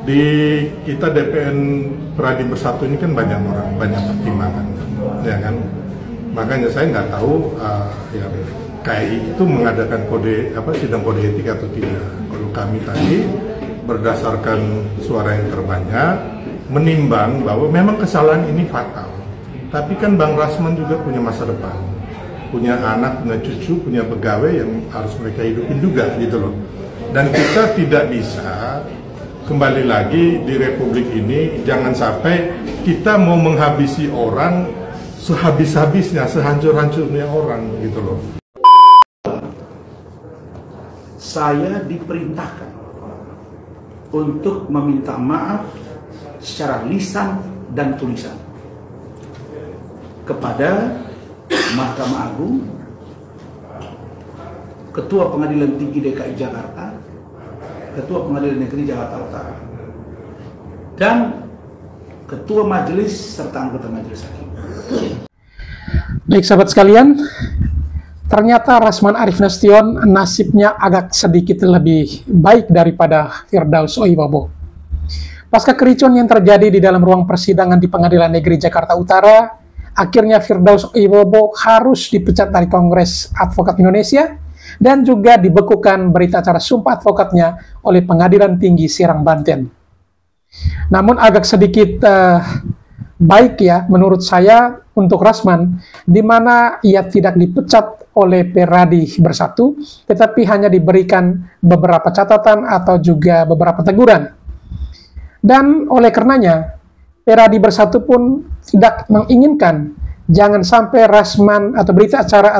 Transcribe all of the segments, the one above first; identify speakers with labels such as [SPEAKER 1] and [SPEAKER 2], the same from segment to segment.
[SPEAKER 1] Di kita DPN Peradi Bersatu ini kan banyak orang, banyak pertimbangan, ya kan. Makanya saya nggak tahu yang KAI itu mengadakan sidang kode etik atau tidak. Kalau kami tadi berdasarkan suara yang terbanyak menimbang bahwa memang kesalahan ini fatal. Tapi kan Bang Rasman juga punya masa depan, punya anak, punya cucu, punya pegawai yang harus mereka hidupin juga gitu loh. Dan kita tidak bisa, kembali lagi di Republik ini, jangan sampai kita mau menghabisi orang sehabis-habisnya, sehancur-hancurnya orang gitu loh.
[SPEAKER 2] Saya diperintahkan untuk meminta maaf secara lisan dan tulisan kepada Mahkamah Agung, Ketua Pengadilan Tinggi DKI Jakarta, Ketua Pengadilan Negeri Jakarta Utara, dan Ketua Majelis serta anggota Majelis Hakim.
[SPEAKER 3] Baik sahabat sekalian, ternyata Rasman Arif Nasution nasibnya agak sedikit lebih baik daripada Firdaus Oiwobo. Pasca kericuan yang terjadi di dalam ruang persidangan di Pengadilan Negeri Jakarta Utara, akhirnya Firdaus Oiwobo harus dipecat dari Kongres Advokat Indonesia dan juga dibekukan berita acara sumpah advokatnya oleh Pengadilan Tinggi Serang, Banten. Namun agak sedikit baik ya menurut saya untuk Rasman, di mana ia tidak dipecat oleh Peradi Bersatu, tetapi hanya diberikan beberapa catatan atau juga beberapa teguran. Dan oleh karenanya, Peradi Bersatu pun tidak menginginkan jangan sampai Rasman atau berita acara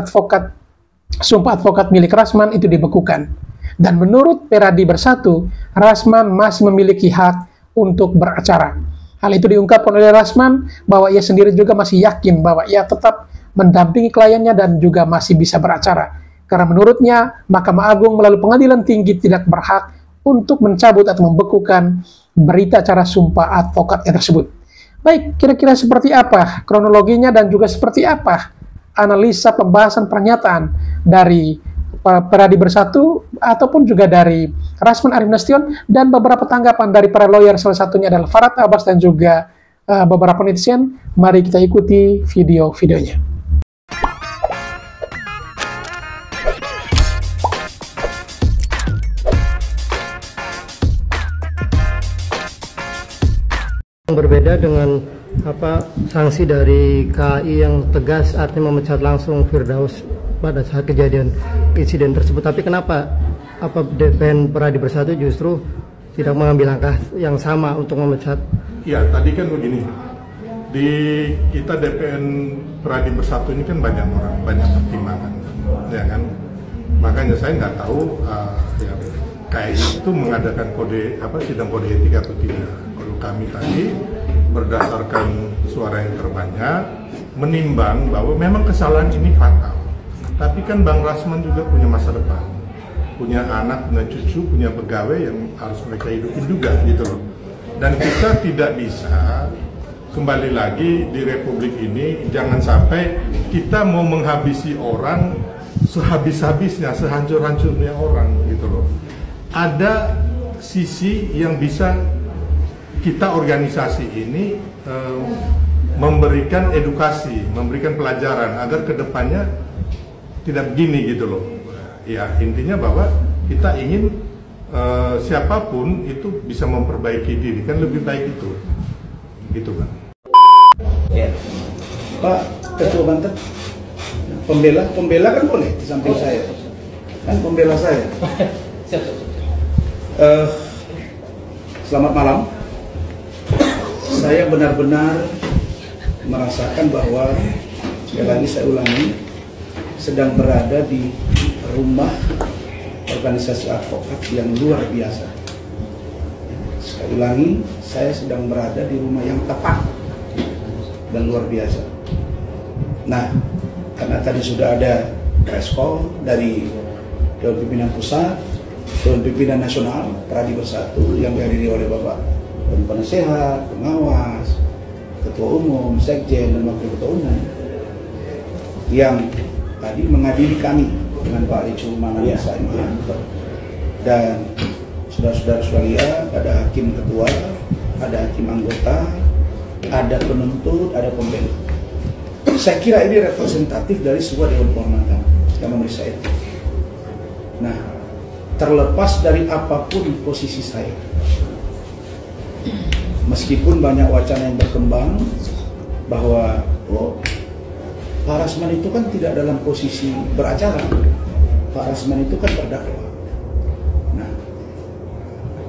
[SPEAKER 3] sumpah advokat milik Rasman itu dibekukan. Dan menurut Peradi Bersatu, Rasman masih memiliki hak untuk beracara. Hal itu diungkapkan oleh Rasman bahwa ia sendiri juga masih yakin bahwa ia tetap mendampingi kliennya dan juga masih bisa beracara. Karena menurutnya, Mahkamah Agung melalui Pengadilan Tinggi tidak berhak untuk mencabut atau membekukan berita acara sumpah advokatnya tersebut. Baik, kira-kira seperti apa kronologinya dan juga seperti apa analisa pembahasan pernyataan dari Peradi Bersatu ataupun juga dari Rasman Arif Nasution dan beberapa tanggapan dari para lawyer, salah satunya adalah Farhad Abbas dan juga beberapa netizen. Mari kita ikuti video-videonya.
[SPEAKER 4] Berbeda dengan sanksi dari KAI yang tegas, artinya memecat langsung Firdaus pada saat kejadian insiden tersebut. Tapi kenapa DPN Peradi Bersatu justru tidak mengambil langkah yang sama untuk memecat?
[SPEAKER 1] Ya, tadi kan begini, di kita DPN Peradi Bersatu ini kan banyak orang, banyak pertimbangan, ya kan. Makanya saya nggak tahu ya, KAI itu mengadakan sidang kode etik atau tidak. Kalau kami tadi berdasarkan suara yang terbanyak menimbang bahwa memang kesalahan ini fatal. Tapi kan Bang Rasman juga punya masa depan, punya anak, punya cucu, punya pegawai yang harus mereka hidupin juga gitu loh. Dan kita tidak bisa, kembali lagi di Republik ini, jangan sampai kita mau menghabisi orang sehabis-habisnya, sehancur-hancurnya orang gitu loh. Ada sisi yang bisa kita organisasi ini memberikan edukasi, memberikan pelajaran agar kedepannya tidak begini gitu loh. Ya, intinya bahwa kita ingin siapapun itu bisa memperbaiki diri, kan lebih baik itu gitu kan.
[SPEAKER 2] Ya. Pak Ketua Banten, pembela kan boleh di samping saya, kan pembela saya. Selamat malam. Saya benar-benar merasakan bahwa, sekali lagi saya ulangi, sedang berada di rumah organisasi advokat yang luar biasa. Sekali lagi, saya sedang berada di rumah yang tepat dan luar biasa. Nah, karena tadi sudah ada respon dari Dewan Pimpinan Pusat, Dewan Pimpinan Nasional Peradi Bersatu yang dihadiri oleh Bapak Dewan Penasehat, Pengawas, Ketua Umum, Sekjen, dan Wakil Ketua Umum yang tadi menghadiri kami dengan Pak Ricu Manasa dan saudara-saudara sekalian, pada hakim hakim ketua, ada hakim anggota, ada penuntut, ada pembela. Saya kira ini representatif dari sebuah dewan kehormatan yang memeriksa etik. Nah, terlepas dari apapun posisi saya, meskipun banyak wacana yang berkembang bahwa Pak Rasman itu kan tidak dalam posisi beracara, Pak Rasman itu kan terdakwa. Nah,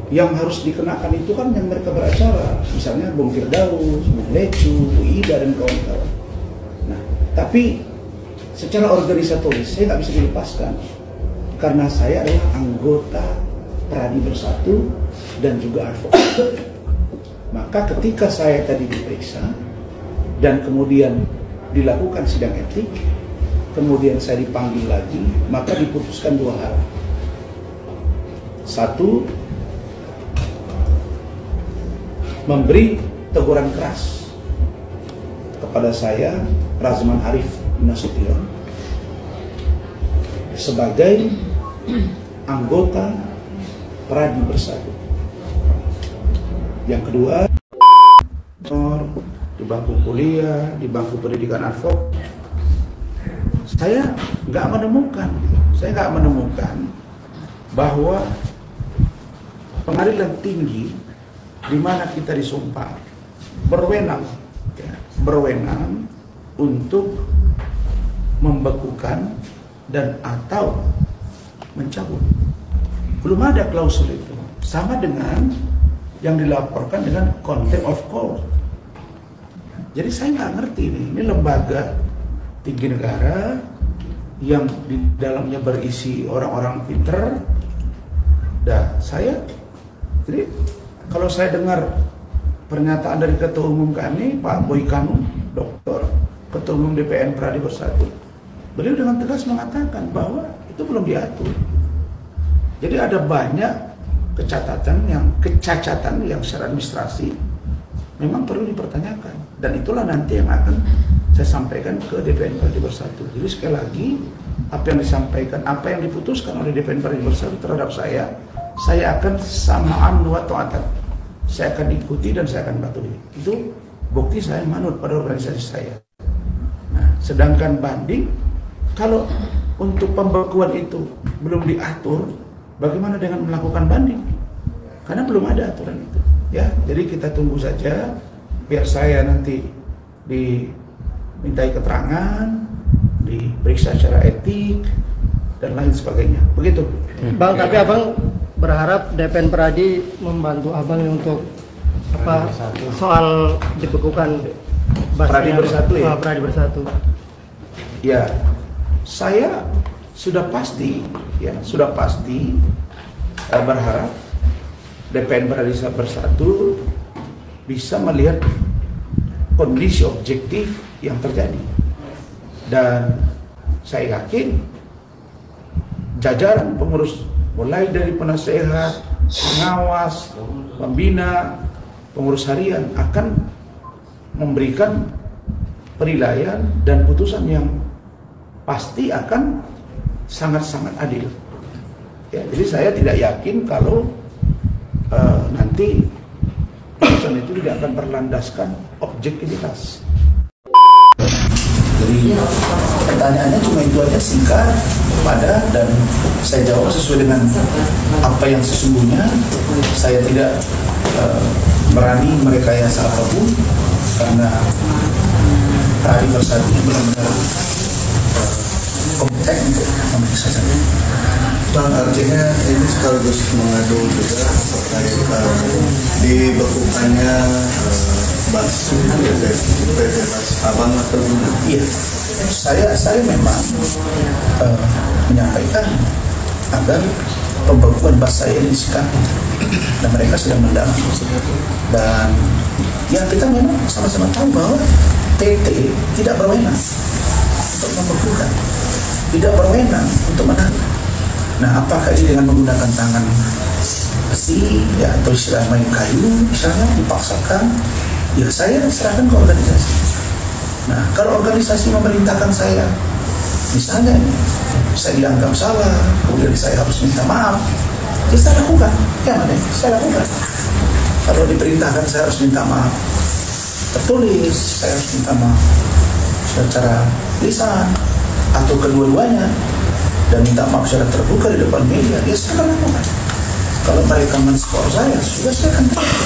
[SPEAKER 2] yang harus dikenakan itu kan yang mereka beracara, misalnya Bung Firdaus, Bung Lecu, Bu Ida dan kawan-kawan. Nah, tapi secara organisatoris saya nggak bisa dilepaskan karena saya adalah anggota Pradi Bersatu dan juga advokat. Maka ketika saya tadi diperiksa dan kemudian dilakukan sidang etik, kemudian saya dipanggil lagi, maka diputuskan dua hal. Satu, memberi teguran keras kepada saya, Razman Arif Nasution, sebagai anggota Pradi Bersatu. Yang kedua, di bangku kuliah, di bangku pendidikan advok, saya nggak menemukan bahwa pengadilan tinggi di mana kita disumpah berwenang untuk membekukan dan atau mencabut. Belum ada klausul itu. Sama dengan yang dilaporkan dengan contempt of court. Jadi saya nggak ngerti ini lembaga tinggi negara yang di dalamnya berisi orang-orang pinter. Jadi kalau saya dengar pernyataan dari Ketua Umum kami, Pak Boy Kanu, Doktor, Ketua Umum DPN Pradi Bersatu, beliau dengan tegas mengatakan bahwa itu belum diatur. Jadi ada banyak kecacatan yang secara administrasi memang perlu dipertanyakan, dan itulah nanti yang akan saya sampaikan ke DPN Pradi Bersatu. Jadi sekali lagi, apa yang disampaikan, apa yang diputuskan oleh DPN Pradi Bersatu terhadap saya akan sama'an wa ta'atan. Saya akan ikuti dan saya akan patuhi. Itu bukti saya manut pada organisasi saya. Nah, sedangkan banding, kalau untuk pembekuan itu belum diatur, bagaimana dengan melakukan banding? Karena belum ada aturan itu. Ya, jadi kita tunggu saja biar saya nanti dimintai keterangan, diperiksa secara etik dan lain sebagainya. Begitu.
[SPEAKER 4] Bang, tapi Abang berharap DPN Pradi membantu Abang untuk apa soal dibekukan
[SPEAKER 2] Pradi Bersatu ya?
[SPEAKER 4] Pradi Bersatu.
[SPEAKER 2] Ya, saya sudah pasti berharap DPN Pradi Bersatu bisa melihat kondisi objektif yang terjadi, dan saya yakin jajaran pengurus mulai dari penasehat, pengawas, pembina, pengurus harian akan memberikan penilaian dan putusan yang pasti akan sangat-sangat adil. Ya, jadi saya tidak yakin kalau nanti putusan itu tidak akan berlandaskan objektivitas. Jadi pertanyaannya cuma itu aja, singkat, padat, dan saya jawab sesuai dengan apa yang sesungguhnya. Saya tidak berani merekayasa apapun karena Pradi Bersatu benar-benar kompeten untuk memeriksa saya.
[SPEAKER 5] Bang, artinya ini sekaligus mengadu juga terkait dibekukannya Bas Abang atau gimana?
[SPEAKER 2] Iya, saya memang menyampaikan agar pembekuan Bas saya ini disikapi, dan mereka sedang mendalami. Dan ya kita memang sama-sama tahu bahwa PT tidak berwenang untuk membekukan, tidak berwenang untuk menahan. Nah, apakah ini dengan menggunakan tangan besi ya, atau istilah main kayu misalnya dipaksakan, ya saya serahkan ke organisasi. Nah, kalau organisasi memerintahkan saya, misalnya saya dianggap salah, kemudian saya harus minta maaf, ya saya lakukan, ya mana saya lakukan. Kalau diperintahkan saya harus minta maaf tertulis, saya harus minta maaf secara lisan atau kedua-duanya, dan minta maaf secara terbuka di depan media, ya saya akan lakukan. Kalau mereka men-skor saya, sudah saya akan terima.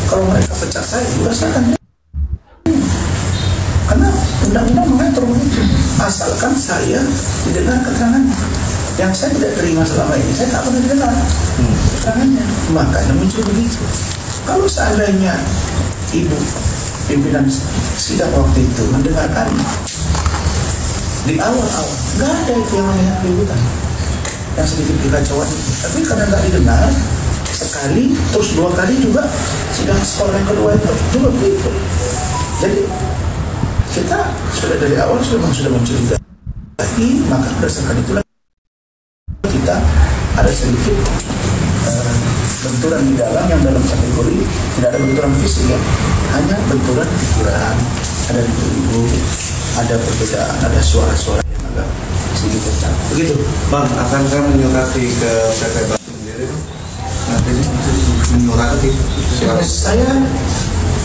[SPEAKER 2] Kalau mereka pecat saya, juga saya akan terima. Karena undang-undang mengatur begitu. Asalkan saya didengar keterangannya. Yang saya tidak terima selama ini, saya tak pernah didengar keterangannya. Makanya muncul begitu. Kalau seandainya ibu pimpinan sidang waktu itu mendengarkan di awal-awal, nggak ada itu yang namanya keributan, yang sedikit kekacauan itu. Tapi karena nggak didengar sekali, terus 2 kali juga sidang skor yang kedua itu juga begitu. Jadi kita sudah dari awal sudah mencurigai, maka berdasarkan itulah kita ada sedikit benturan di dalam, yang dalam kategori tidak ada benturan fisik ya, hanya benturan pikiran, ada ibu, ada perbedaan, ada suara-suara yang agak sedikit kencang. Begitu.
[SPEAKER 5] Bang, akankah menyurati ke PP Bang sendiri? Nanti menyurati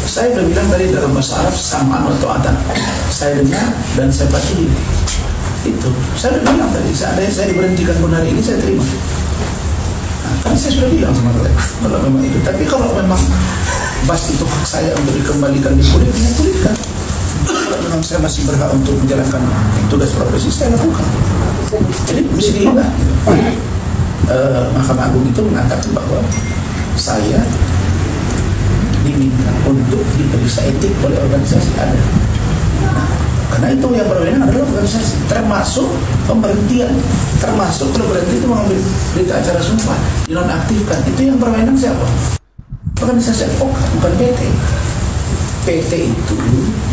[SPEAKER 2] saya udah bilang tadi dalam bahasa Arab samaan atau adan. Saya dengar dan saya patuhi. Itu saya udah bilang tadi, seandainya saya diberhentikan pun hari ini saya terima. Kan saya sudah bilang sama mereka kalau memang itu. Tapi kalau memang bas itu hak saya untuk dikembalikan di kulit, ya pulihkan. Kalau memang saya masih berhak untuk menjalankan tugas profesi, saya lakukan. Jadi mesti diingat. Mahkamah Agung itu mengatakan bahwa saya diminta untuk diperiksa etik oleh organisasi ada. Karena itu yang berwenang adalah organisasi, termasuk pemberhentian, termasuk kalau berhenti itu mengambil berita acara sumpah, dinonaktifkan, itu yang berwenang siapa? Organisasi advokat, bukan PT. PT itu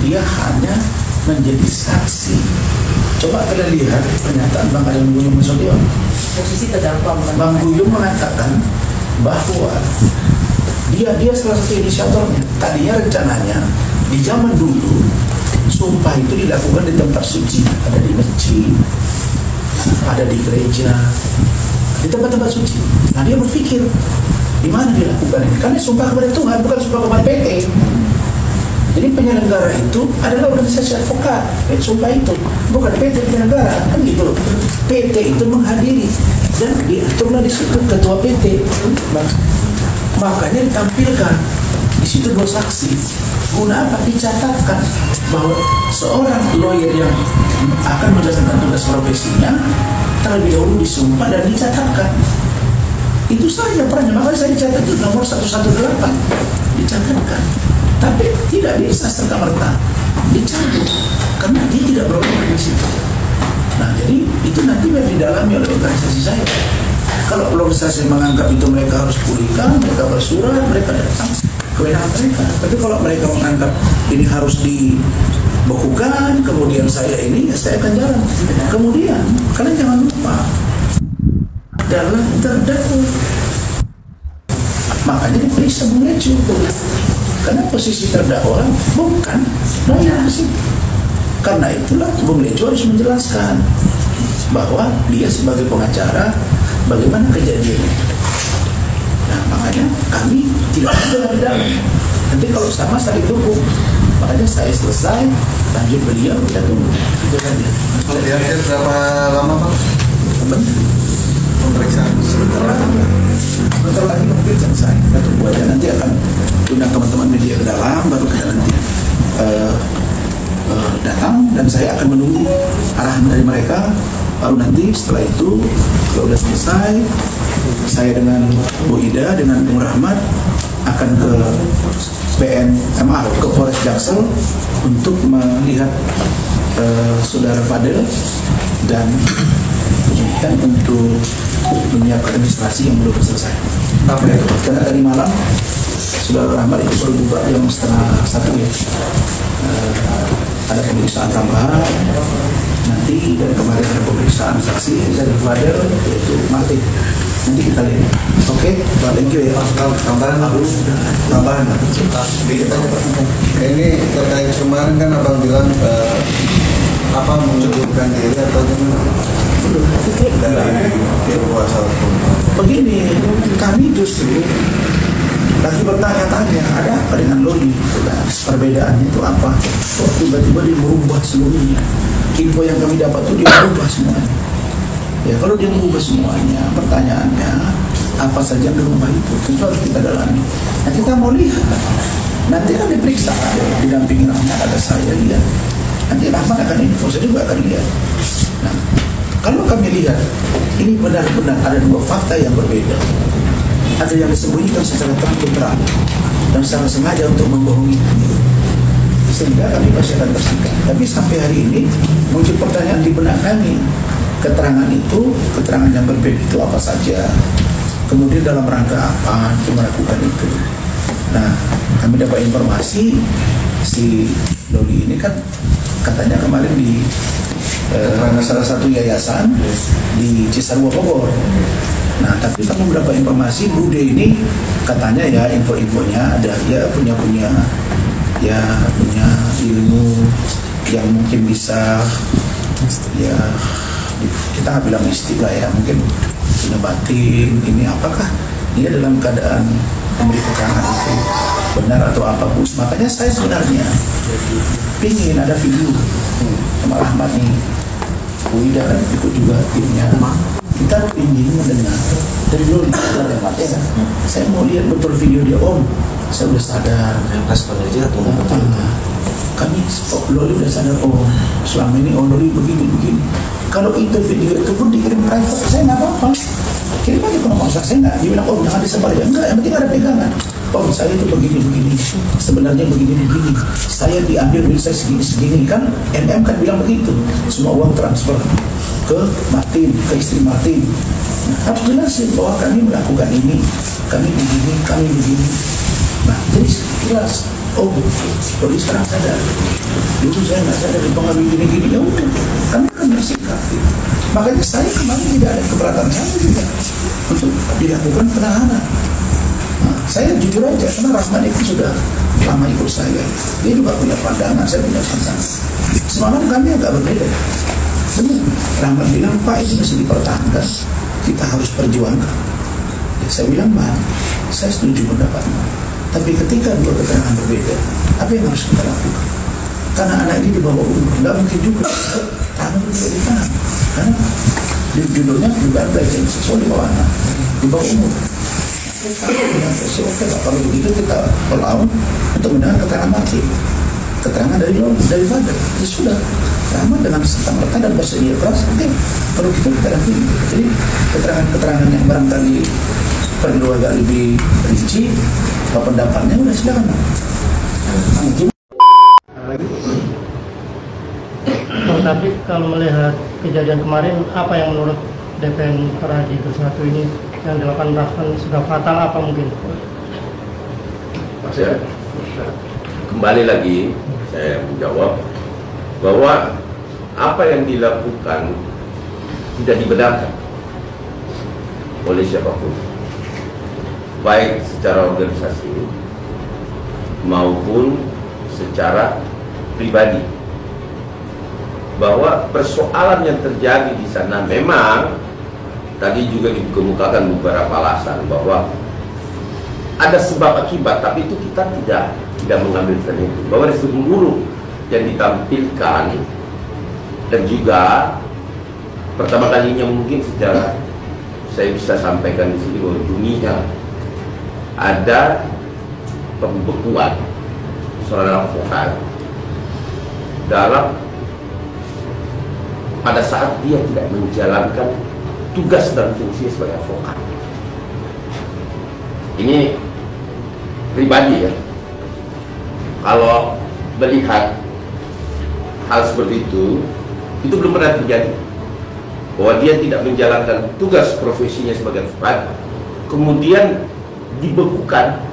[SPEAKER 2] dia hanya menjadi saksi. Coba kalian lihat pernyataan Bang Aryan Guyung Nasution. Bang Guyung mengatakan bahwa dia salah satu inisiatornya. Tadinya rencananya di zaman dulu sumpah itu dilakukan di tempat suci, ada di masjid, ada di gereja, di tempat-tempat suci. Nah dia berpikir di mana dilakukan ini? Karena sumpah kepada Tuhan, bukan sumpah kepada PT. Jadi penyelenggara itu adalah organisasi advokat. Sumpah itu bukan PT penyelenggara, kan gitu. PT itu menghadiri dan diaturlah di situ ketua PT. Makanya ditampilkan di situ 2 saksi. Guna apa? Dicatatkan bahwa seorang lawyer yang akan menjalankan tugas profesinya terlebih dahulu disumpah dan dicatatkan. Itu saja perannya. Makanya saya dicatat itu nomor 118 dicatatkan. Tapi tidak bisa serta-merta dicabut karena dia tidak berwenang di situ. Nah jadi itu nanti biar didalami oleh organisasi saya. Kalau organisasi menganggap itu mereka harus pulihkan, mereka bersurat, mereka datang kewenangan mereka. Tapi kalau mereka menganggap ini harus dibekukan, kemudian saya ini, ya saya akan jalan. Kemudian kalian jangan lupa dalam terdakwa, makanya diperiksa Bung Lecu. Karena posisi terdakwa bukan lawyer di situ. Karena itulah Bung Lecu harus menjelaskan bahwa dia sebagai pengacara bagaimana kejadiannya. Nah makanya kami tidak ada di dalam. Nanti kalau sama saling dukung, makanya saya selesai, lanjut beliau, kita tunggu. Itu saja.
[SPEAKER 5] Kira-kira berapa lama Pak? Pemeriksaan
[SPEAKER 2] Sebentar lagi mungkin selesai. Kita tunggu aja, nanti akan undang teman-teman media ke dalam, baru kita nanti datang dan saya akan menunggu arahan dari mereka. Baru nanti setelah itu kalau sudah selesai, saya dengan Bu Ida dengan Bung Rahmat akan ke PNMA, ke Polres Jaksel untuk melihat saudara Fadel dan untuk menyiapkan administrasi yang belum selesai. Karena tadi malam saudara Rahmat itu baru buka jam 12:30 ya. Ada pemeriksaan tambahan. Nanti dari kemarin ada pemeriksaan saksi dari Fadel yaitu Martin. Nanti kita lihat. Oke, thank you ya.
[SPEAKER 5] Tambahan. Ini terkait kemarin kan abang bilang mengundurkan diri atau gimana? Dari kuasa hukum.
[SPEAKER 2] Begini, kami justru Kami bertanya-tanya, ada apa dengan Loli? Perbedaannya itu apa? Kok tiba-tiba dia merubah seluruhnya? Info yang kami dapat itu dia merubah semuanya. Ya kalau dia merubah semuanya, pertanyaannya apa saja yang dirubah itu? Tentu harus kita dalami. Nah kita mau lihat. Nanti kan diperiksa, didampingi Rahmat, ada saya lihat. Nanti Rahmat akan info, saya juga akan lihat. Nah, kalau kami lihat, ini benar-benar ada dua fakta yang berbeda. Ada yang disembunyikan secara terang-terang dan secara sengaja untuk membohongi kami. Sehingga kami pasti akan bersikap. Tapi sampai hari ini muncul pertanyaan di benak kami. Keterangan itu, keterangan yang berbeda itu apa saja? Kemudian dalam rangka apa untuk melakukan itu? Nah, kami dapat informasi si Loli ini kan katanya kemarin di salah satu yayasan di Cisarua Bogor. Nah, tapi kami mendapat informasi Bude ini katanya ya info-infonya ada dia punya ilmu yang mungkin bisa ya kita nggak bilang mistik lah ya, mungkin punya batin. Ini apakah dia dalam keadaan memberi keterangan itu benar atau apa, Bu? Makanya saya sebenarnya pingin ada video sama Rahmat nih, Bu Ida kan ikut juga timnya. Kita ingin mendengar dari Loli ya. Saya mau lihat betul video dia, Om. Saya udah sadar.
[SPEAKER 5] Respon aja atau
[SPEAKER 2] Kami Loli udah sadar, Om. Selama ini Om Loli begini. Kalau itu video itu pun dikirim private, saya nggak apa-apa. Kirim aja ke nomor saya nggak. Dia bilang, Om jangan disebar ya. Enggak, yang penting ada pegangan. Om saya itu begini. Sebenarnya begini. Saya diambil duit saya segini kan. MM kan bilang begitu. Semua uang transfer ke Martin, ke istri Martin. Nah, harus jelasin bahwa kami melakukan ini, kami begini. Nah, jadi jelas. Oh, Loli sekarang sadar. Dulu saya nggak sadar dipengaruhi gini. Ya udah, kami akan bersikap. Makanya saya kemarin tidak ada keberatan saya juga untuk dilakukan penahanan. Nah, saya jujur aja, karena Rahmat itu sudah lama ikut saya. Dia juga punya pandangan, saya punya pandangan. Semalam kami agak berbeda. Benar, Rahmat bilang, Pak ini masih dipertahankan, kita harus perjuangkan. Ya, saya bilang, Pak, saya setuju pendapatnya. Tapi ketika dua keterangan berbeda, apa yang harus kita lakukan? Karena anak ini di bawah umur, nggak mungkin juga tangan itu tidak ditahan. Karena judulnya juga pelecehan seksual di bawah anak, di bawah umur. Oke, kalau begitu kita all untuk mendengar keterangan mati, keterangan dari father. Ya sudah, Rahmat dengan serta-merta dan bersedia keras. Oke, kalau gitu kita dampingi. Jadi keterangan yang barangkali perlu agak lebih rinci, pendapatnya udah silakan.
[SPEAKER 4] Tapi kalau melihat kejadian kemarin, apa yang menurut DPN Pradi Bersatu ini yang dilakukan Rahman sudah fatal apa mungkin?
[SPEAKER 6] Mas ya, kembali lagi saya menjawab bahwa apa yang dilakukan tidak dibenarkan oleh siapapun, baik secara organisasi maupun secara pribadi, bahwa persoalan yang terjadi di sana memang tadi juga dikemukakan beberapa alasan bahwa ada sebab akibat, tapi itu kita tidak mengambil itu, bahwa ada buruk yang ditampilkan dan juga pertama kalinya mungkin secara saya bisa sampaikan di sini bahwa dunia ada pembekuan seorang advokat dalam pada saat dia tidak menjalankan tugas dan fungsi sebagai advokat. Ini pribadi ya. Kalau melihat hal seperti itu belum pernah terjadi. Bahwa dia tidak menjalankan tugas profesinya sebagai advokat, kemudian dibekukan.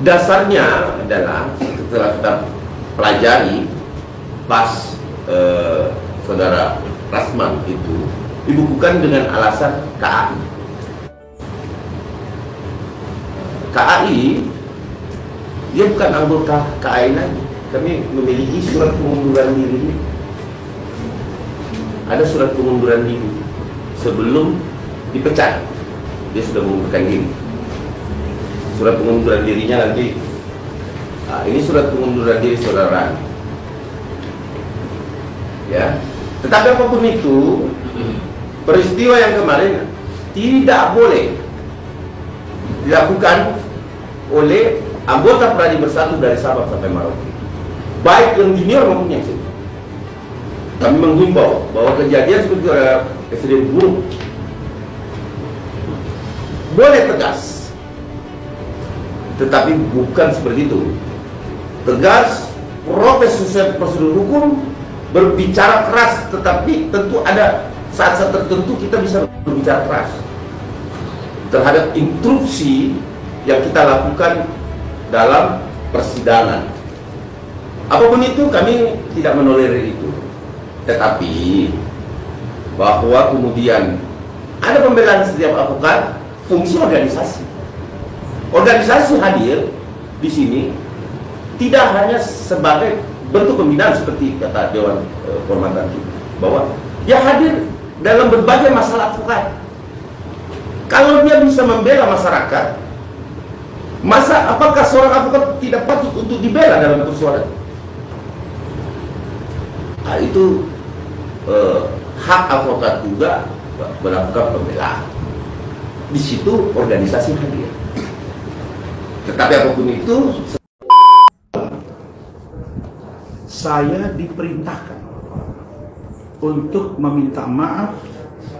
[SPEAKER 6] Dasarnya adalah setelah kita pelajari pas saudara Rasman itu dibekukan dengan alasan KAI. KAI dia bukan anggota KAI lagi. Kami memiliki surat pengunduran diri. Ada surat pengunduran diri sebelum dipecat. Dia sudah mengundurkan diri. surat pengunduran dirinya nanti. Nah, ini surat pengunduran diri saudara. Ya, tetapi apapun itu, peristiwa yang kemarin tidak boleh dilakukan oleh anggota Pradi Bersatu dari Sabang sampai Merauke, baik yang junior maupun yang senior. Kami menghimbau bahwa kejadian seperti presiden buruk boleh tegas, tetapi bukan seperti itu. Tegas, profesional prosedur hukum, berbicara keras, tetapi tentu ada saat-saat tertentu kita bisa berbicara keras terhadap instruksi yang kita lakukan dalam persidangan. Apapun itu, kami tidak menolerir itu. Tetapi bahwa kemudian ada pembelaan setiap advokat, fungsi organisasi. Organisasi hadir di sini tidak hanya sebagai bentuk pembinaan seperti kata Dewan Kehormatan kita, bahwa dia hadir dalam berbagai masalah advokat. Kalau dia bisa membela masyarakat, apakah seorang advokat tidak patut untuk dibela dalam persoalan? Nah, itu hak advokat juga melakukan pembelaan. Di situ organisasi hadir. Tetapi apapun itu,
[SPEAKER 2] saya diperintahkan untuk meminta maaf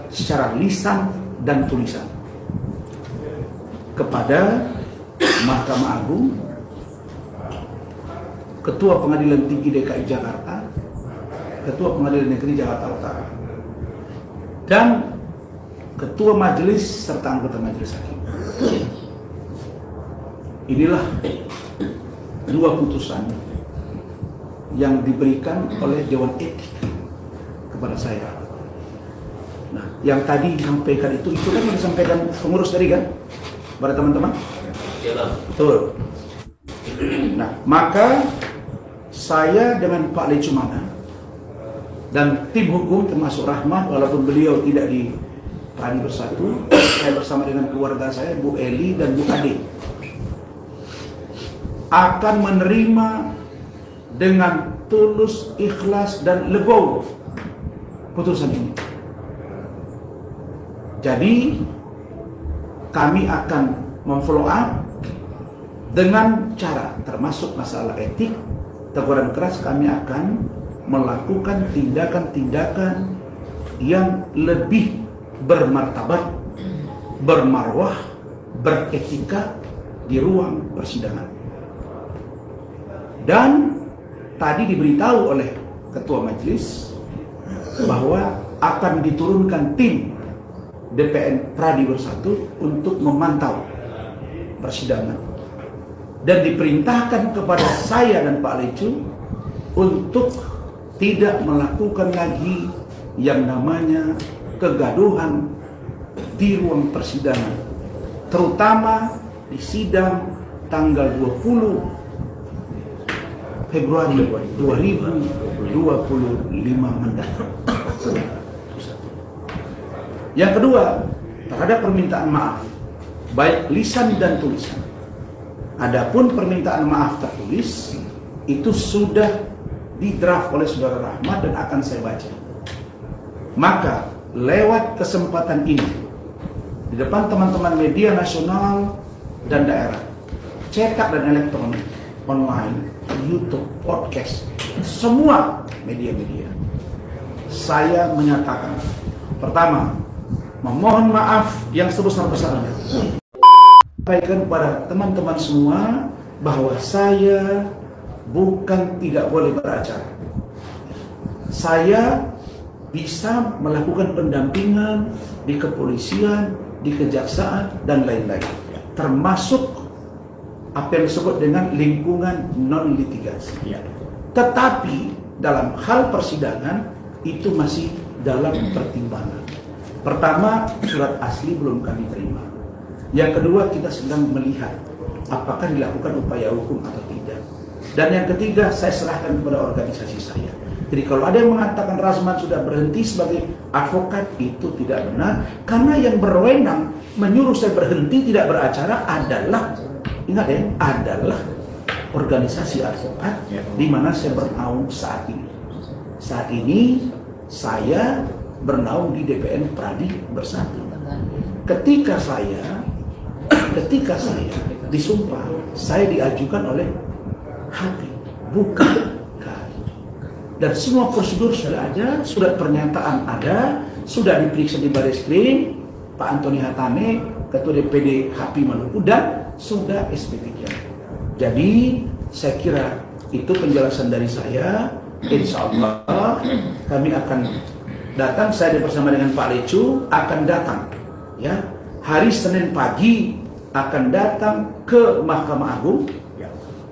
[SPEAKER 2] secara lisan dan tulisan kepada Mahkamah Agung, Ketua Pengadilan Tinggi DKI Jakarta, Ketua Pengadilan Negeri Jakarta Utara, dan Ketua Majelis serta anggota Majelis Hakim. Inilah dua putusan yang diberikan oleh Dewan Etik kepada saya. Nah, yang tadi disampaikan itu kan yang disampaikan pengurus tadi kan, pada teman-teman. Betul. Nah, maka saya dengan Pak Lecumana dan tim hukum termasuk Rahmat, walaupun beliau tidak di Pradi Bersatu, saya bersama dengan keluarga saya, Bu Eli dan Bu Ade, akan menerima dengan tulus, ikhlas, dan legowo putusan ini. Jadi kami akan memfollow up dengan cara termasuk masalah etik, teguran keras. Kami akan melakukan tindakan-tindakan yang lebih bermartabat, bermarwah, beretika di ruang persidangan. Dan tadi diberitahu oleh Ketua Majelis bahwa akan diturunkan tim DPN Pradi Bersatu untuk memantau persidangan, dan diperintahkan kepada saya dan Pak Lecu untuk tidak melakukan lagi yang namanya kegaduhan di ruang persidangan, terutama di sidang tanggal 20 Februari 2025 mendatang. Yang kedua, terhadap permintaan maaf, baik lisan dan tulisan. Adapun permintaan maaf tertulis itu sudah didraft oleh Saudara Rahmat dan akan saya baca. Maka lewat kesempatan ini, di depan teman-teman media nasional dan daerah, cetak dan elektronik, online, YouTube, podcast, semua media-media, saya menyatakan, pertama, memohon maaf yang sebesar-besarnya. Sampaikan kepada teman-teman semua bahwa saya bukan tidak boleh beracara. Saya bisa melakukan pendampingan di kepolisian, di kejaksaan, dan lain-lain, termasuk apa yang disebut dengan lingkungan non-litigasi. Tetapi dalam hal persidangan itu masih dalam pertimbangan. Pertama, surat asli belum kami terima. Yang kedua, kita sedang melihat apakah dilakukan upaya hukum atau tidak. Dan yang ketiga, saya serahkan kepada organisasi saya. Jadi kalau ada yang mengatakan Rasman sudah berhenti sebagai advokat, itu tidak benar. Karena yang berwenang menyuruh saya berhenti tidak beracara adalah ingat ya, adalah organisasi advokat di mana saya bernaung saat ini. Saat ini saya bernaung di DPN Pradi Bersatu. Ketika saya disumpah, saya diajukan oleh hakim, bukan KAI. Dan semua prosedur sudah ada, surat pernyataan ada, sudah diperiksa di Bareskrim, Pak Antoni Hatane, Ketua DPD HAPI Maluku, dan sudah SP3. Jadi saya kira itu penjelasan dari saya. Insya Allah kami akan datang, saya bersama dengan Pak Lecu akan datang ya hari Senin pagi, akan datang ke Mahkamah Agung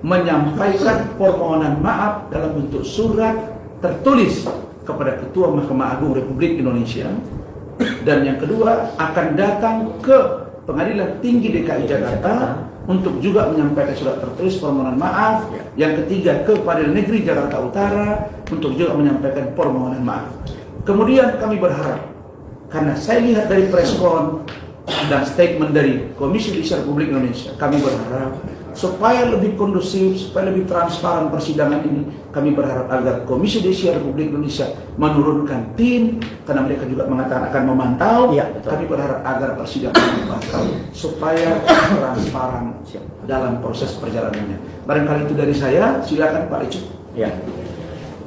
[SPEAKER 2] menyampaikan permohonan maaf dalam bentuk surat tertulis kepada Ketua Mahkamah Agung Republik Indonesia. Dan yang kedua, akan datang ke Pengadilan Tinggi DKI Jakarta untuk juga menyampaikan surat tertulis permohonan maaf. Yang ketiga, ke Pengadilan Negeri Jakarta Utara untuk juga menyampaikan permohonan maaf. Kemudian kami berharap, karena saya lihat dari preskon dan statement dari Komisi Judisial Republik Indonesia, kami berharap supaya lebih kondusif, supaya lebih transparan persidangan ini, kami berharap agar Komisi Judisial Republik Indonesia menurunkan tim, karena mereka juga mengatakan akan memantau. Kami berharap agar persidangan memantau supaya transparan dalam proses perjalanannya. Barangkali itu dari saya, silakan Pak Lecu.
[SPEAKER 7] Ya.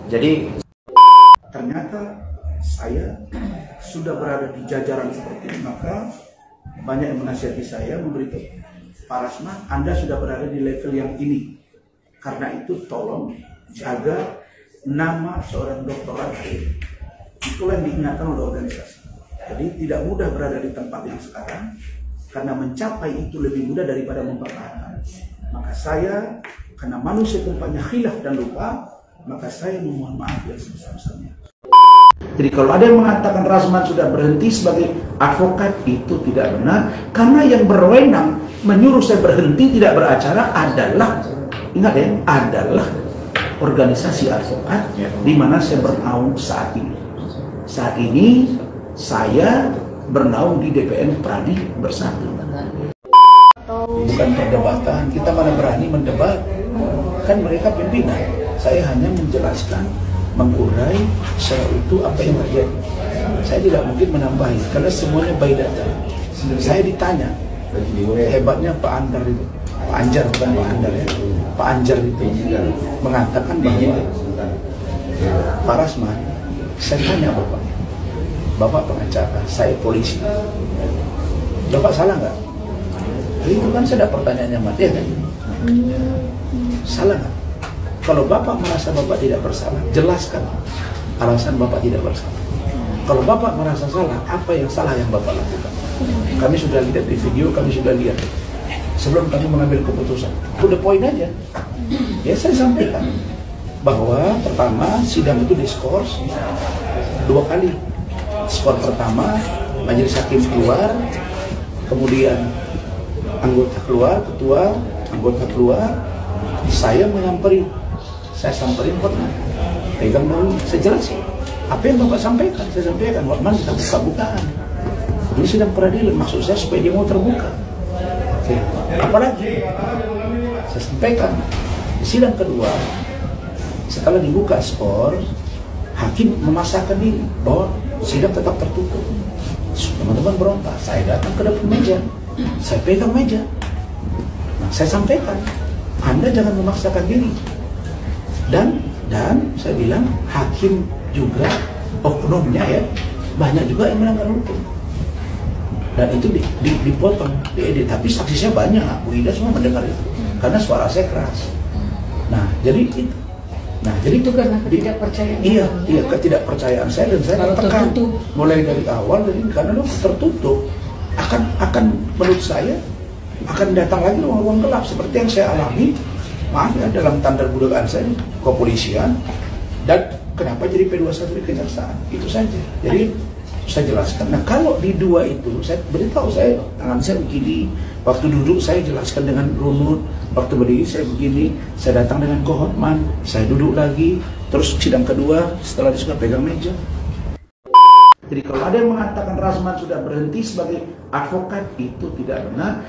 [SPEAKER 7] Jadi
[SPEAKER 2] ternyata saya sudah berada di jajaran seperti ini, maka banyak yang menasihati saya, memberitahu Pak Rasman, Anda sudah berada di level yang ini. Karena itu tolong jaga nama seorang doktorat. Itulah yang diingatkan oleh organisasi. Jadi tidak mudah berada di tempat yang sekarang, karena mencapai itu lebih mudah daripada mempertahankan. Maka saya, karena manusia tempatnya khilaf dan lupa, maka saya memohon maaf yang sebesar-besarnya. Jadi kalau ada yang mengatakan Rasman sudah berhenti sebagai advokat, itu tidak benar. Karena yang berwenang menyuruh saya berhenti tidak beracara adalah, ingat ya, adalah organisasi advokat di mana saya bernaung saat ini. Saat ini saya bernaung di DPN Pradi Bersatu. Bukan perdebatan, kita mana berani mendebat. Kan mereka pimpinan. Saya hanya menjelaskan, mengurai secara utuh apa yang terjadi. Saya tidak mungkin menambahi karena semuanya by data. Saya ditanya, hebatnya Pak Anjar itu, Pak Anjar bukan Pak Andar ya, Pak Anjar itu mengatakan bahwa Pak Rasman, saya tanya Bapak pengacara, saya polisi, Bapak salah nggak? Itu kan saya ada pertanyaannya mati ya kan? Salah nggak? Kalau Bapak merasa Bapak tidak bersalah, jelaskan alasan Bapak tidak bersalah. Kalau Bapak merasa salah, apa yang salah yang Bapak lakukan? Kami sudah lihat di video, kami sudah lihat. Sebelum kami mengambil keputusan, to the point aja. Ya saya sampaikan bahwa pertama sidang itu diskors 2 kali. Skor pertama, majelis hakim keluar, kemudian anggota keluar, ketua, anggota keluar, saya menyamperin. Saya samperin Hotman, pegang bau, saya jelasin apa yang Bapak sampaikan, saya sampaikan. Hotman kita buka-bukaan, ini sidang peradilan, maksud saya supaya dia mau terbuka. Oke. Apalagi saya sampaikan di sidang kedua, setelah dibuka skor, hakim memasakkan diri bahwa sidang tetap tertutup. Teman-teman berontak, saya datang ke depan meja, saya pegang meja. Nah, saya sampaikan, Anda jangan memaksakan diri. Dan saya bilang hakim juga oknumnya ya banyak juga yang melanggar hukum. Dan itu dipotong, diedit. Tapi saksinya banyak, Bu Ida semua mendengar itu karena suara saya keras. Nah jadi itu. Nah jadi itu kan ketidakpercayaan. Iya ketidakpercayaan saya, dan saya tekan mulai dari awal dari karena lu tertutup akan menurut saya akan datang lagi ruang-ruang gelap seperti yang saya alami. Maaf ya, dalam tanda budayaan saya kepolisian, dan kenapa jadi P21 di kejaksaan, itu saja. Jadi saya jelaskan. Nah kalau di 2 itu saya beritahu, saya tangan saya begini, waktu duduk saya jelaskan dengan runut, waktu berdiri saya begini, saya datang dengan Hotman, saya duduk lagi, terus sidang kedua setelah disuruh pegang meja. Jadi kalau ada yang mengatakan Rasman sudah berhenti sebagai advokat, itu tidak benar.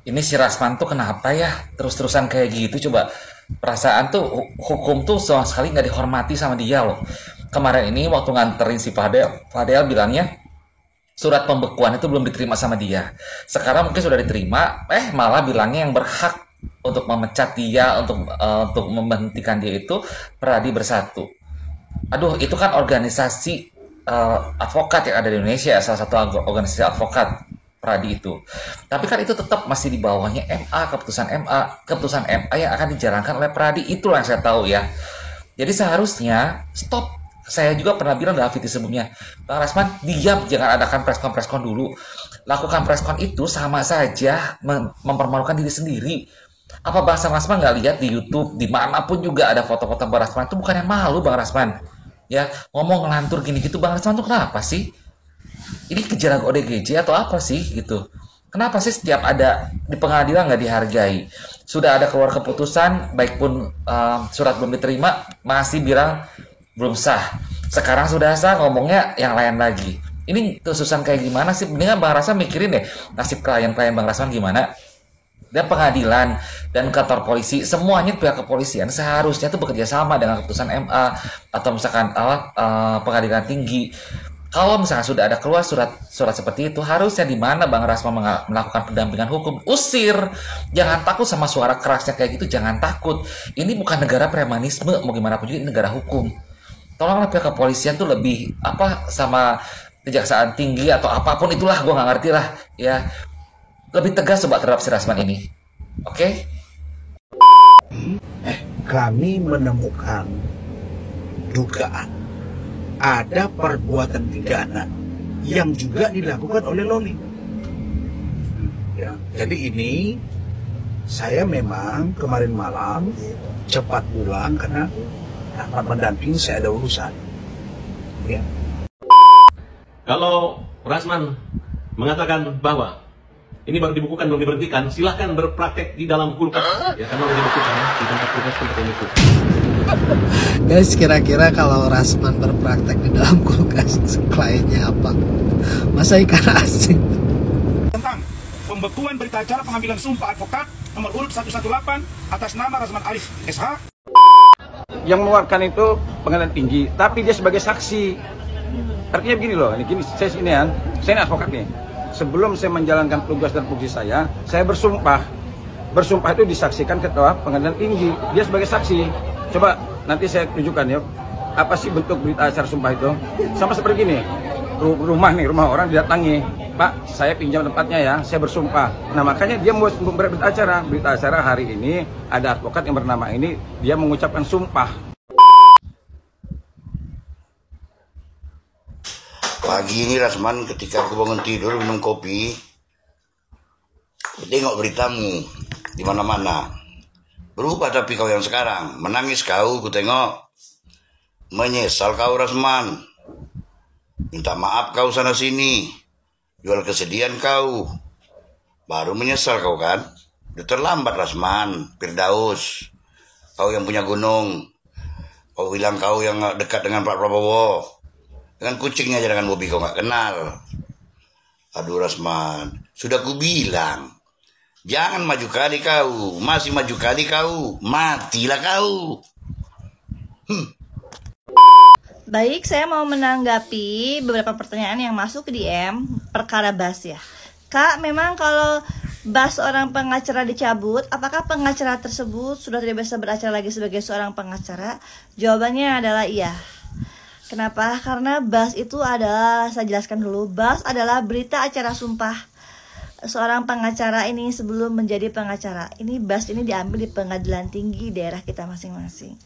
[SPEAKER 8] ini si Rasman tuh kenapa ya terus-terusan kayak gitu coba. Perasaan tuh hukum tuh sama sekali nggak dihormati sama dia loh. Kemarin ini waktu nganterin si Fadel bilangnya surat pembekuan itu belum diterima sama dia. Sekarang mungkin sudah diterima, malah bilangnya yang berhak untuk memecat dia, untuk memberhentikan dia itu Pradi Bersatu. Aduh, itu kan organisasi advokat yang ada di Indonesia, salah satu organisasi advokat Pradi itu. Tapi kan itu tetap masih di bawahnya MA, keputusan MA yang akan dijalankan oleh Pradi. Itulah yang saya tahu ya. Jadi seharusnya stop. Saya juga pernah bilang dalam video sebelumnya, Bang Rasman, diam, jangan adakan preskon dulu. Lakukan preskon itu sama saja mempermalukan diri sendiri. Apa Bang Rasman nggak lihat di YouTube, dimanapun juga ada foto-foto Bang Rasman, itu bukannya malu Bang Rasman. Ya, ngomong ngelantur gini gitu, Bang Rasman tuh kenapa sih? Ini kejar ODGJ atau apa sih gitu? Kenapa sih setiap ada di pengadilan nggak dihargai? Sudah ada keluar keputusan, baik pun surat belum diterima, masih bilang belum sah. Sekarang sudah sah, ngomongnya yang lain lagi. Ini kesusahan kayak gimana sih? Mendingan Bang Rasman mikirin deh nasib klien-klien Bang Rasman gimana. Dan pengadilan dan kantor polisi, semuanya pihak kepolisian seharusnya tuh bekerja sama dengan keputusan MA atau misalkan pengadilan tinggi. Kalau misalkan sudah ada keluar surat seperti itu, harusnya di mana Bang Rasman melakukan pendampingan hukum? Usir. Jangan takut sama suara kerasnya kayak gitu, jangan takut. Ini bukan negara premanisme, mau gimana pun juga ini negara hukum. Tolonglah pihak kepolisian tuh lebih sama kejaksaan tinggi atau apapun itulah, gue nggak ngerti lah ya, lebih tegas coba terhadap si Rasman ini. Oke?
[SPEAKER 2] Kami menemukan dugaan ada perbuatan pidana yang juga dilakukan oleh Loli. Ya, jadi ini saya memang kemarin malam cepat pulang karena dapat mendampingi, saya ada urusan. Ya.
[SPEAKER 9] Kalau Rasman mengatakan bahwa ini baru dibukukan, belum diberhentikan, silahkan berpraktek di dalam kulkas. Ya, karena udah dibukukan di tempat kulkas itu.
[SPEAKER 10] Guys, kira-kira kalau Rasman berpraktek di dalam kulkas, kliennya apa? Masa ikan asin?
[SPEAKER 11] Tentang pembekuan berita acara pengambilan sumpah advokat nomor urut 118 atas nama Rasman Arif SH.
[SPEAKER 12] Yang mengeluarkan itu pengadilan tinggi, tapi dia sebagai saksi. Artinya begini loh, ini saya advokat nih. Sebelum saya menjalankan tugas dan fungsi saya bersumpah. Bersumpah itu disaksikan ketua pengadilan tinggi, dia sebagai saksi. Coba nanti saya tunjukkan ya, apa sih bentuk berita acara sumpah itu? Sama seperti gini, rumah orang didatangi, Pak, saya pinjam tempatnya ya, saya bersumpah. Nah makanya dia mau berita acara hari ini ada advokat yang bernama ini, dia mengucapkan sumpah.
[SPEAKER 13] Pagi ini Rasman ketika aku bangun tidur minum kopi, tengok beritamu di mana-mana. Berubah tapi kau yang sekarang, menangis kau, ku tengok. Menyesal kau Rasman. Minta maaf kau sana sini. Jual kesedihan kau. Baru menyesal kau kan? Udah terlambat Rasman, Firdaus. Kau yang punya gunung. Kau bilang kau yang dekat dengan Pak Prabowo. Dengan kucingnya aja dengan Bobi kau gak kenal. Aduh Rasman, sudah ku bilang. Jangan maju kali kau, masih maju kali kau, matilah kau.
[SPEAKER 14] Baik, saya mau menanggapi beberapa pertanyaan yang masuk ke DM perkara Bas ya. Kak, memang kalau Bas orang pengacara dicabut, apakah pengacara tersebut sudah tidak bisa beracara lagi sebagai seorang pengacara? Jawabannya adalah iya. Kenapa? Karena Bas itu adalah, saya jelaskan dulu, Bas adalah berita acara sumpah seorang pengacara ini sebelum menjadi pengacara. Ini Bas ini diambil di pengadilan tinggi daerah kita masing-masing.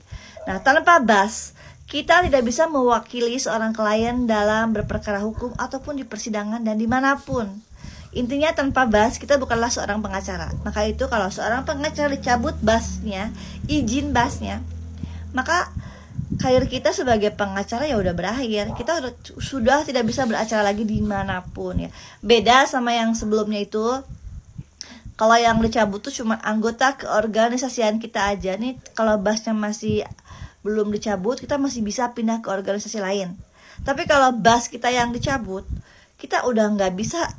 [SPEAKER 14] Nah, tanpa Bas, kita tidak bisa mewakili seorang klien dalam berperkara hukum ataupun di persidangan dan dimanapun. Intinya tanpa Bas, kita bukanlah seorang pengacara. Maka itu kalau seorang pengacara dicabut Basnya, izin Basnya, maka karir kita sebagai pengacara ya udah berakhir. Kita sudah tidak bisa beracara lagi dimanapun ya. Beda sama yang sebelumnya itu. Kalau yang dicabut tuh cuma anggota keorganisasian kita aja nih. Kalau Basnya masih belum dicabut, kita masih bisa pindah ke organisasi lain. Tapi kalau Bas kita yang dicabut, kita udah nggak bisa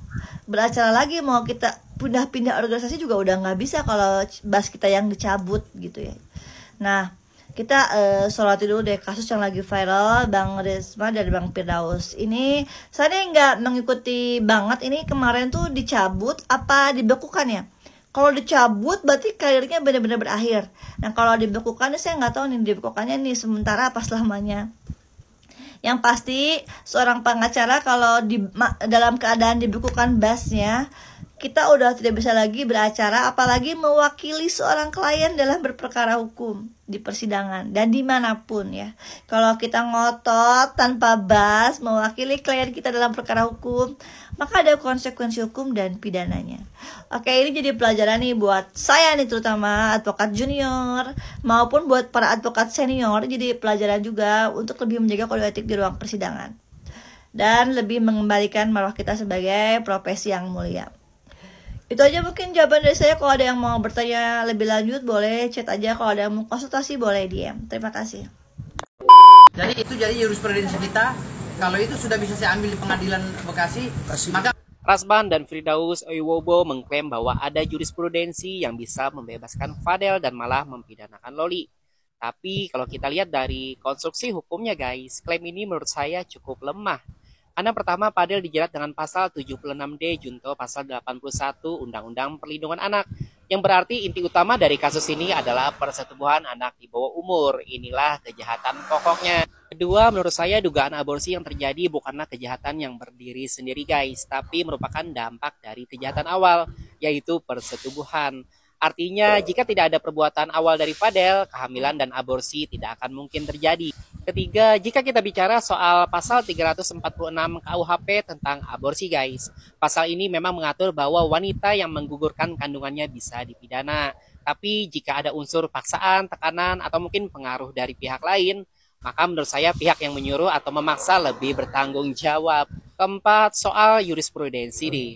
[SPEAKER 14] beracara lagi. Mau kita pindah-pindah organisasi juga udah nggak bisa kalau bas kita yang dicabut gitu ya. Nah, kita soroti dulu deh kasus yang lagi viral Bang Risma dan Bang Firdaus. Ini saya nggak mengikuti banget, ini kemarin tuh dicabut apa dibekukan ya? Kalau dicabut berarti karirnya benar-benar berakhir. Nah kalau dibekukan saya nggak tahu nih dibekukannya nih sementara apa selamanya. Yang pasti seorang pengacara kalau dalam keadaan dibekukan basnya, kita udah tidak bisa lagi beracara, apalagi mewakili seorang klien dalam berperkara hukum di persidangan dan dimanapun ya. Kalau kita ngotot tanpa bas mewakili klien kita dalam perkara hukum, maka ada konsekuensi hukum dan pidananya. Oke, ini jadi pelajaran nih buat saya nih, terutama advokat junior maupun buat para advokat senior. Jadi pelajaran juga untuk lebih menjaga kode etik di ruang persidangan dan lebih mengembalikan marwah kita sebagai profesi yang mulia. Itu aja mungkin jawaban dari saya. Kalau ada yang mau bertanya lebih lanjut boleh chat aja, kalau ada yang mau konsultasi boleh DM. Terima kasih.
[SPEAKER 7] Jadi jurisprudensi kita, kalau itu sudah bisa saya ambil di pengadilan Bekasi, maka
[SPEAKER 15] Rasman dan Firdaus Oiwobo mengklaim bahwa ada jurisprudensi yang bisa membebaskan Fadel dan malah mempidanakan Loli. Tapi kalau kita lihat dari konstruksi hukumnya guys, klaim ini menurut saya cukup lemah. Karena pertama, Fadel dijerat dengan pasal 76D junto pasal 81 Undang-Undang Perlindungan Anak, yang berarti inti utama dari kasus ini adalah persetubuhan anak di bawah umur. Inilah kejahatan pokoknya. Kedua, menurut saya dugaan aborsi yang terjadi bukanlah kejahatan yang berdiri sendiri guys, tapi merupakan dampak dari kejahatan awal, yaitu persetubuhan. Artinya, jika tidak ada perbuatan awal dari Fadel, kehamilan dan aborsi tidak akan mungkin terjadi. Ketiga, jika kita bicara soal pasal 346 KUHP tentang aborsi guys, pasal ini memang mengatur bahwa wanita yang menggugurkan kandungannya bisa dipidana. Tapi jika ada unsur paksaan, tekanan, atau mungkin pengaruh dari pihak lain, maka menurut saya pihak yang menyuruh atau memaksa lebih bertanggung jawab. Keempat, soal jurisprudensi nih.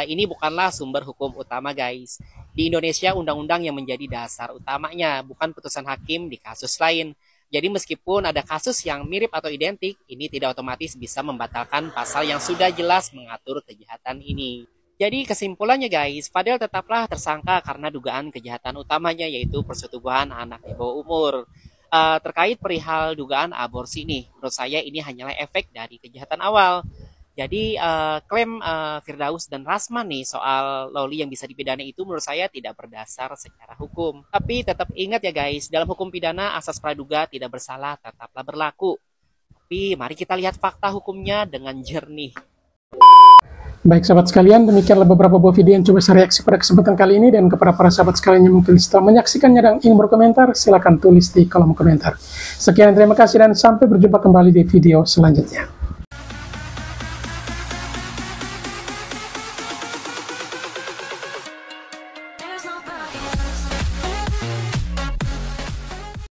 [SPEAKER 15] Ini bukanlah sumber hukum utama guys. Di Indonesia, undang-undang yang menjadi dasar utamanya, bukan putusan hakim di kasus lain. Jadi meskipun ada kasus yang mirip atau identik, ini tidak otomatis bisa membatalkan pasal yang sudah jelas mengatur kejahatan ini. Jadi kesimpulannya guys, Fadel tetaplah tersangka karena dugaan kejahatan utamanya yaitu persetubuhan anak di bawah umur. Terkait perihal dugaan aborsi nih, menurut saya ini hanyalah efek dari kejahatan awal. Jadi klaim Firdaus dan Rasman nih soal Loli yang bisa dipidana itu menurut saya tidak berdasar secara hukum. Tapi tetap ingat ya guys, dalam hukum pidana asas praduga tidak bersalah tetaplah berlaku. Tapi mari kita lihat fakta hukumnya dengan jernih.
[SPEAKER 3] Baik sahabat sekalian, demikianlah beberapa buah video yang coba saya reaksi pada kesempatan kali ini. Dan kepada para sahabat sekalian yang mungkin setelah menyaksikannya dan ingin berkomentar, silahkan tulis di kolom komentar. Sekian, terima kasih dan sampai berjumpa kembali di video selanjutnya.